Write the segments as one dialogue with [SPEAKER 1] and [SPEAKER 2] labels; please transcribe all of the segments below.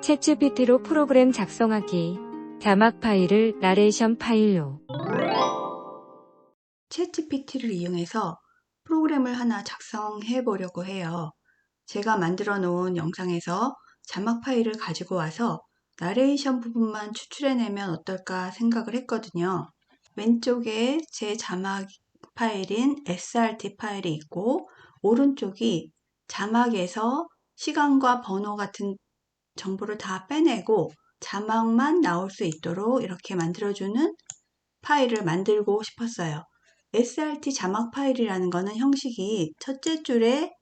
[SPEAKER 1] 챗GPT로 프로그램 작성하기. 자막 파일을 나레이션 파일로.
[SPEAKER 2] 챗GPT를 이용해서 프로그램을 하나 작성해 보려고 해요. 제가 만들어 놓은 영상에서 자막 파일을 가지고 와서 나레이션 부분만 추출해내면 어떨까 생각을 했거든요. 왼쪽에 제 자막 파일인 SRT 파일이 있고, 오른쪽이 자막에서 시간과 번호 같은 정보를 다 빼내고 자막만 나올 수 있도록 이렇게 만들어주는 파일을 만들고 싶었어요. SRT 자막 파일이라는 거는 형식이 첫째 줄에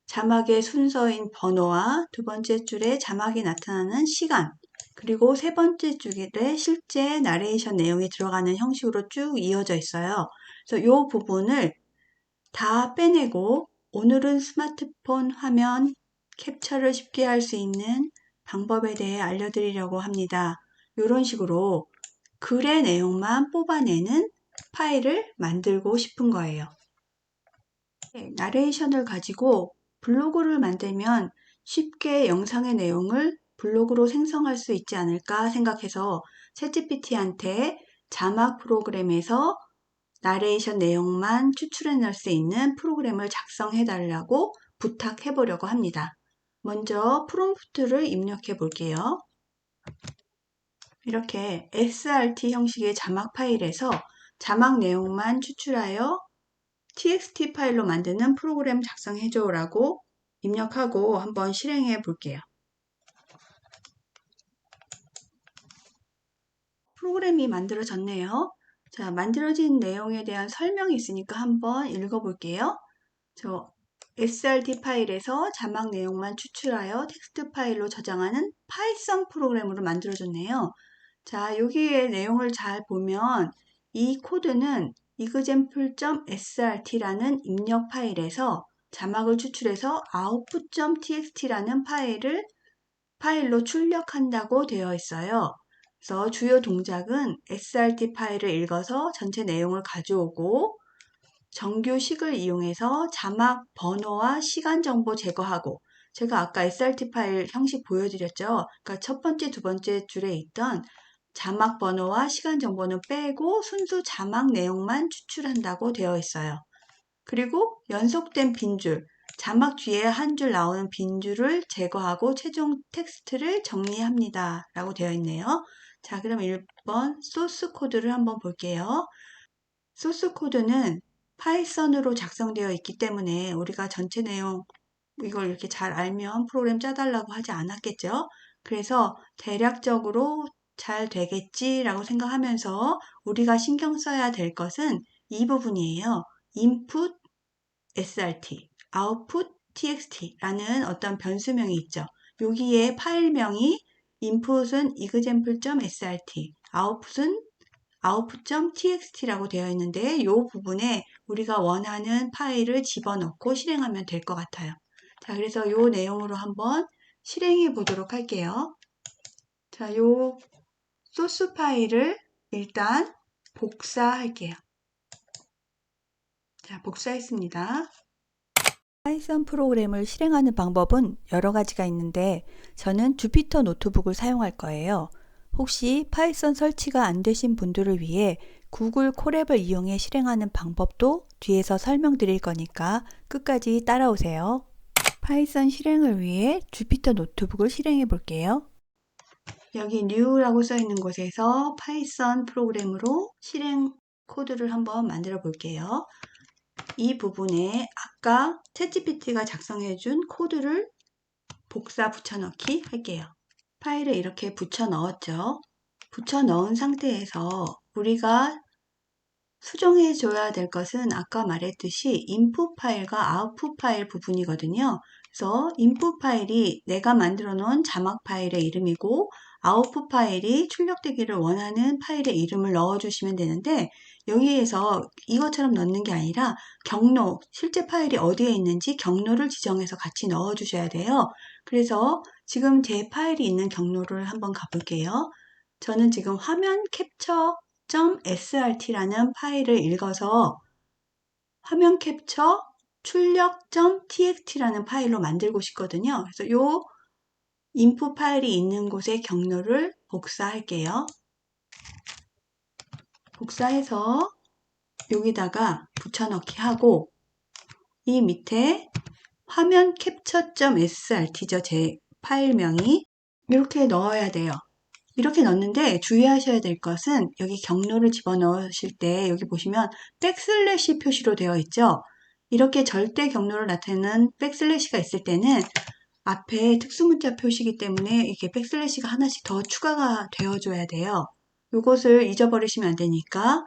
[SPEAKER 2] 자막의 순서인 번호와 두 번째 줄에 자막이 나타나는 시간, 그리고 세 번째 줄에 실제 나레이션 내용이 들어가는 형식으로 쭉 이어져 있어요. 그래서 이 부분을 다 빼내고 오늘은 스마트폰 화면 캡처를 쉽게 할 수 있는 방법에 대해 알려드리려고 합니다. 이런 식으로 글의 내용만 뽑아내는 파일을 만들고 싶은 거예요. 나레이션을 가지고 블로그를 만들면 쉽게 영상의 내용을 블로그로 생성할 수 있지 않을까 생각해서 챗GPT한테 자막 프로그램에서 나레이션 내용만 추출해낼 수 있는 프로그램을 작성해 달라고 부탁해 보려고 합니다. 먼저 프롬프트를 입력해 볼게요. 이렇게 SRT 형식의 자막 파일에서 자막 내용만 추출하여 txt 파일로 만드는 프로그램 작성해줘 라고 입력하고 한번 실행해 볼게요. 프로그램이 만들어졌네요. 자, 만들어진 내용에 대한 설명이 있으니까 한번 읽어볼게요. SRT 파일에서 자막 내용만 추출하여 텍스트 파일로 저장하는 파이썬 프로그램으로 만들어졌네요. 자, 여기에 내용을 잘 보면 이 코드는 example.srt라는 입력 파일에서 자막을 추출해서 output.txt라는 파일로 출력한다고 되어 있어요. 그래서 주요 동작은 SRT 파일을 읽어서 전체 내용을 가져오고 정규식을 이용해서 자막 번호와 시간 정보 제거하고, 제가 아까 SRT 파일 형식 보여드렸죠. 그러니까 첫 번째, 두 번째 줄에 있던 자막 번호와 시간 정보는 빼고 순수 자막 내용만 추출한다고 되어 있어요. 그리고 연속된 빈줄, 자막 뒤에 한 줄 나오는 빈줄을 제거하고 최종 텍스트를 정리합니다 라고 되어 있네요. 자, 그럼 1번 소스 코드를 한번 볼게요. 소스 코드는 파이썬으로 작성되어 있기 때문에 우리가 전체 내용 이걸 이렇게 잘 알면 프로그램 짜달라고 하지 않았겠죠. 그래서 대략적으로 잘 되겠지라고 생각하면서 우리가 신경 써야 될 것은 이 부분이에요. input srt, output txt라는 어떤 변수명이 있죠. 여기에 파일명이 input은 example.srt, output은 output.txt라고 되어 있는데 이 부분에 우리가 원하는 파일을 집어넣고 실행하면 될 것 같아요. 자, 그래서 이 내용으로 한번 실행해 보도록 할게요. 자, 이 소스 파일을 일단 복사할게요. 자, 복사했습니다.
[SPEAKER 3] 파이썬 프로그램을 실행하는 방법은 여러 가지가 있는데 저는 주피터 노트북을 사용할 거예요. 혹시 파이썬 설치가 안 되신 분들을 위해 구글 콜앱을 이용해 실행하는 방법도 뒤에서 설명드릴 거니까 끝까지 따라오세요. 파이썬 실행을 위해 주피터 노트북을 실행해 볼게요.
[SPEAKER 2] 여기 new라고 써 있는 곳에서 파이썬 프로그램으로 실행 코드를 한번 만들어 볼게요. 이 부분에 아까 챗GPT가 작성해준 코드를 복사 붙여넣기 할게요. 파일에 이렇게 붙여 넣었죠. 붙여 넣은 상태에서 우리가 수정해 줘야 될 것은 아까 말했듯이 input 파일과 output 파일 부분이거든요. 그래서 input 파일이 내가 만들어 놓은 자막 파일의 이름이고 output 파일이 출력되기를 원하는 파일의 이름을 넣어 주시면 되는데, 여기에서 이것처럼 넣는 게 아니라 경로, 실제 파일이 어디에 있는지 경로를 지정해서 같이 넣어 주셔야 돼요. 그래서 지금 제 파일이 있는 경로를 한번 가볼게요. 저는 지금 화면 캡처 .srt라는 파일을 읽어서 화면 캡처 출력.txt라는 파일로 만들고 싶거든요. 그래서 이 인풋 파일이 있는 곳의 경로를 복사할게요. 복사해서 여기다가 붙여넣기 하고 이 밑에 화면 capture.srt죠. 제 파일명이. 이렇게 넣어야 돼요. 이렇게 넣는데 주의하셔야 될 것은 여기 경로를 집어넣으실 때 여기 보시면 백슬래시 표시로 되어 있죠. 이렇게 절대 경로를 나타내는 백슬래시가 있을 때는 앞에 특수문자 표시이기 때문에 이게 백슬래시가 하나씩 더 추가가 되어줘야 돼요. 이것을 잊어버리시면 안 되니까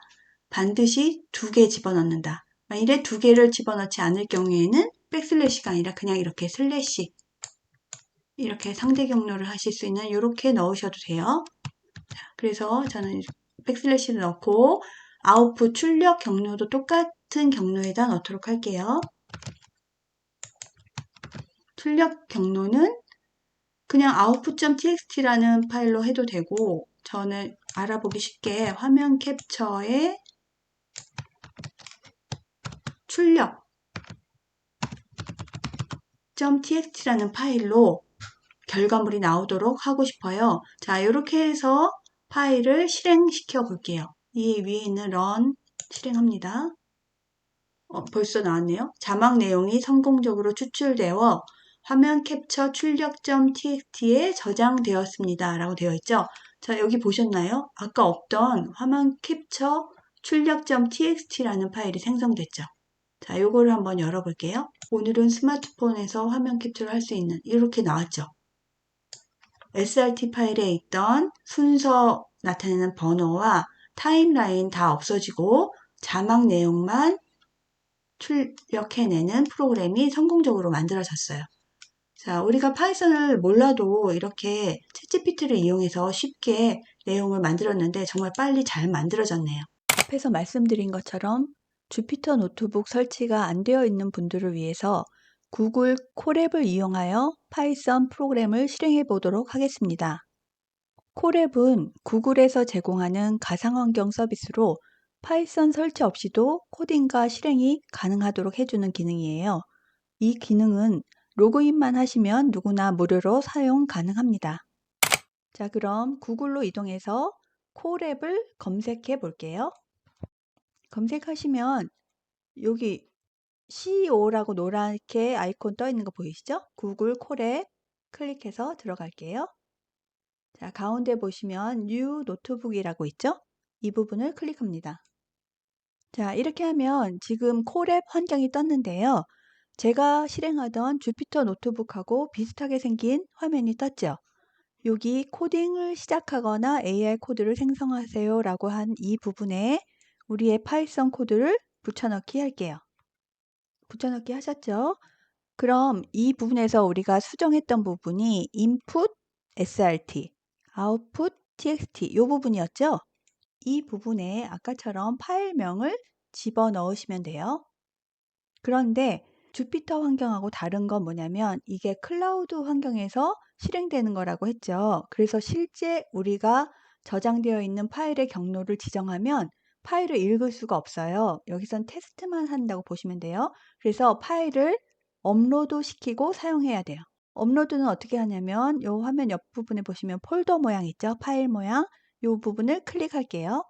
[SPEAKER 2] 반드시 2개 집어넣는다. 만일에 2개를 집어넣지 않을 경우에는 백슬래시가 아니라 그냥 이렇게 슬래시, 이렇게 상대 경로를 하실 수 있는 이렇게 넣으셔도 돼요. 그래서 저는 백슬래시를 넣고 아웃풋 출력 경로도 똑같은 경로에다 넣도록 할게요. 출력 경로는 그냥 output.txt라는 파일로 해도 되고 저는 알아보기 쉽게 화면 캡처에 출력 .txt라는 파일로 결과물이 나오도록 하고 싶어요. 자, 이렇게 해서 파일을 실행시켜 볼게요. 이 위에 있는 run 실행합니다. 벌써 나왔네요. 자막 내용이 성공적으로 추출되어 화면 캡처 출력.txt에 저장되었습니다. 라고 되어 있죠. 자, 여기 보셨나요? 아까 없던 화면 캡처 출력.txt라는 파일이 생성됐죠. 자, 요거를 한번 열어볼게요. 오늘은 스마트폰에서 화면 캡처를 할 수 있는 이렇게 나왔죠. SRT 파일에 있던 순서 나타내는 번호와 타임라인 다 없어지고 자막 내용만 출력해내는 프로그램이 성공적으로 만들어졌어요. 자, 우리가 파이썬을 몰라도 이렇게 챗GPT를 이용해서 쉽게 내용을 만들었는데 정말 빨리 잘 만들어졌네요.
[SPEAKER 3] 앞에서 말씀드린 것처럼 주피터 노트북 설치가 안 되어 있는 분들을 위해서 구글 콜앱을 이용하여 파이썬 프로그램을 실행해 보도록 하겠습니다. 콜앱은 구글에서 제공하는 가상환경 서비스로 파이썬 설치 없이도 코딩과 실행이 가능하도록 해주는 기능이에요. 이 기능은 로그인만 하시면 누구나 무료로 사용 가능합니다. 자, 그럼 구글로 이동해서 콜앱을 검색해 볼게요. 검색하시면 여기 CEO라고 노랗게 아이콘 떠 있는 거 보이시죠? 구글 콜앱 클릭해서 들어갈게요. 자, 가운데 보시면 New 노트북이라고 있죠? 이 부분을 클릭합니다. 자, 이렇게 하면 지금 콜앱 환경이 떴는데요. 제가 실행하던 주피터 노트북하고 비슷하게 생긴 화면이 떴죠. 여기 코딩을 시작하거나 AI 코드를 생성하세요 라고 한 이 부분에 우리의 파이썬 코드를 붙여넣기 할게요. 붙여넣기 하셨죠? 그럼 이 부분에서 우리가 수정했던 부분이 input srt, output txt 이 부분이었죠? 이 부분에 아까처럼 파일명을 집어넣으시면 돼요. 그런데 주피터 환경하고 다른 건 뭐냐면 이게 클라우드 환경에서 실행되는 거라고 했죠. 그래서 실제 우리가 저장되어 있는 파일의 경로를 지정하면 파일을 읽을 수가 없어요. 여기선 테스트만 한다고 보시면 돼요. 그래서 파일을 업로드 시키고 사용해야 돼요. 업로드는 어떻게 하냐면 이 화면 옆부분에 보시면 폴더 모양 있죠? 파일 모양. 이 부분을 클릭할게요.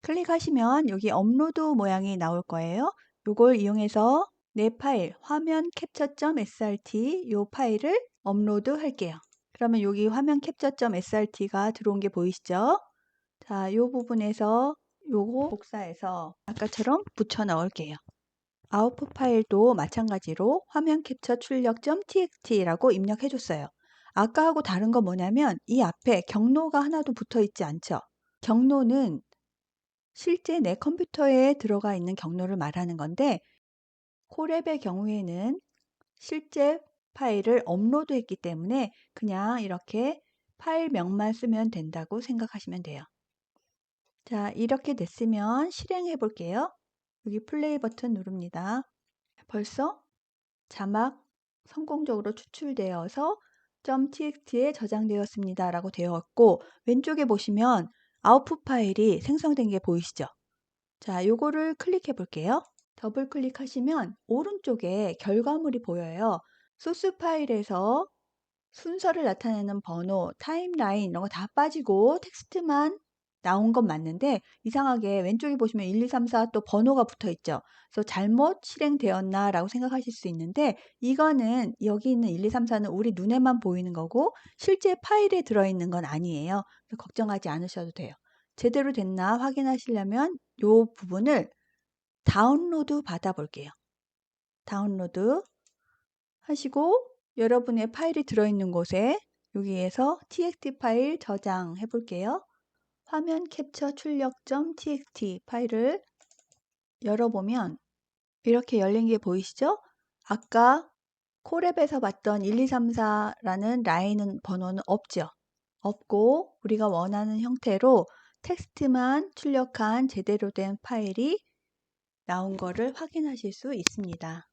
[SPEAKER 3] 클릭하시면 여기 업로드 모양이 나올 거예요. 이걸 이용해서 내 파일 화면 capture.srt 이 파일을 업로드 할게요. 그러면 여기 화면 capture.srt가 들어온 게 보이시죠? 자, 이 부분에서 요거 복사해서 아까처럼 붙여 넣을게요. 아웃풋 파일도 마찬가지로 화면 캡처 출력.txt라고 입력해 줬어요. 아까하고 다른 건 뭐냐면 이 앞에 경로가 하나도 붙어 있지 않죠. 경로는 실제 내 컴퓨터에 들어가 있는 경로를 말하는 건데 콜앱의 경우에는 실제 파일을 업로드했기 때문에 그냥 이렇게 파일명만 쓰면 된다고 생각하시면 돼요. 자, 이렇게 됐으면 실행해 볼게요. 여기 플레이 버튼 누릅니다. 벌써 자막 성공적으로 추출되어서 .txt에 저장되었습니다 라고 되어 있고 왼쪽에 보시면 아웃풋 파일이 생성된 게 보이시죠? 자, 요거를 클릭해 볼게요. 더블 클릭하시면 오른쪽에 결과물이 보여요. 소스 파일에서 순서를 나타내는 번호, 타임라인 이런 거 다 빠지고 텍스트만 나온 건 맞는데 이상하게 왼쪽에 보시면 1, 2, 3, 4 또 번호가 붙어 있죠. 그래서 잘못 실행되었나 라고 생각하실 수 있는데 이거는 여기 있는 1, 2, 3, 4는 우리 눈에만 보이는 거고 실제 파일에 들어있는 건 아니에요. 걱정하지 않으셔도 돼요. 제대로 됐나 확인하시려면 이 부분을 다운로드 받아 볼게요. 다운로드 하시고 여러분의 파일이 들어있는 곳에 여기에서 txt 파일 저장해 볼게요. 화면 캡처 출력.txt 파일을 열어보면 이렇게 열린 게 보이시죠? 아까 콜앱에서 봤던 1, 2, 3, 4라는 라인은 번호는 없죠. 없고 우리가 원하는 형태로 텍스트만 출력한 제대로 된 파일이 나온 거를 확인하실 수 있습니다.